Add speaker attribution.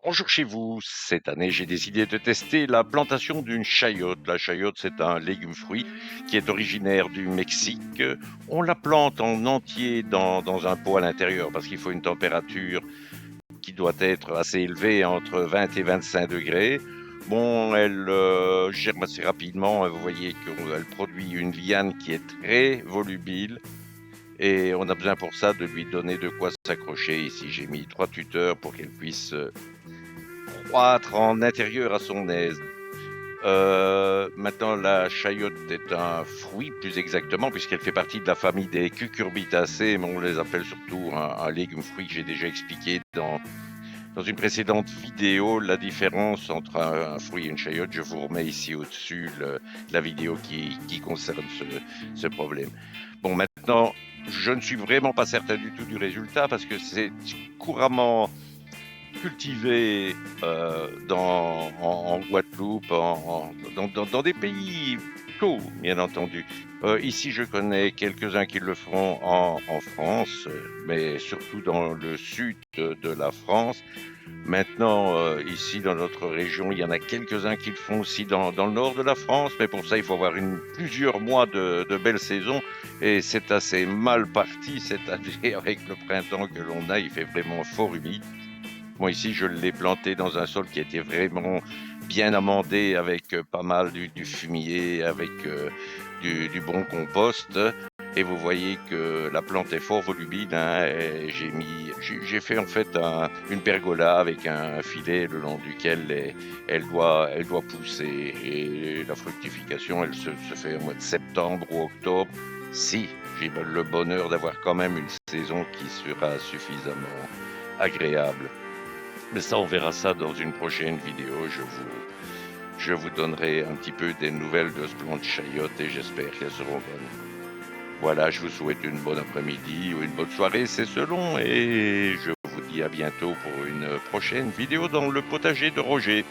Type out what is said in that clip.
Speaker 1: Bonjour chez vous. Cette année, j'ai décidé de tester la plantation d'une chayote. La chayote, c'est un légume-fruit qui est originaire du Mexique. On la plante en entier dans un pot à l'intérieur parce qu'il faut une température qui doit être assez élevée, entre 20 et 25 degrés. Bon, elle germe assez rapidement. Vous voyez qu'elle produit une liane qui est très volubile. Et on a besoin pour ça de lui donner de quoi s'accrocher. Ici, j'ai mis 3 tuteurs pour qu'elle puisse croître en intérieur à son aise. Maintenant, la chayote est un fruit, plus exactement, puisqu'elle fait partie de la famille des cucurbitacées, mais on les appelle surtout un légume-fruit que j'ai déjà expliqué dans une précédente vidéo, la différence entre un fruit et une chayote. Je vous remets ici au-dessus la vidéo qui concerne ce problème. Bon, maintenant, je ne suis vraiment pas certain du tout du résultat parce que c'est couramment cultivé en Guadeloupe, dans des pays chauds, bien entendu. Ici, je connais quelques-uns qui le font en France, mais surtout dans le sud de la France. Maintenant, ici, dans notre région, il y en a quelques-uns qui le font aussi dans le nord de la France, mais pour ça, il faut avoir plusieurs mois de belle saison, et c'est assez mal parti cette année avec le printemps que l'on a. Il fait vraiment fort humide. Moi, ici, je l'ai planté dans un sol qui était vraiment bien amendé avec pas mal du fumier, avec du bon compost. Et vous voyez que la plante est fort volubile, hein, et j'ai fait en fait une pergola avec un filet le long duquel elle doit pousser. Et la fructification, elle se fait au mois de septembre ou octobre. Si j'ai le bonheur d'avoir quand même une saison qui sera suffisamment agréable. Mais ça, on verra ça dans une prochaine vidéo. Je vous donnerai un petit peu des nouvelles de ce plant de chayote et j'espère qu'elles seront bonnes. Voilà, je vous souhaite une bonne après-midi ou une bonne soirée, c'est selon, et je vous dis à bientôt pour une prochaine vidéo dans le potager de Roger.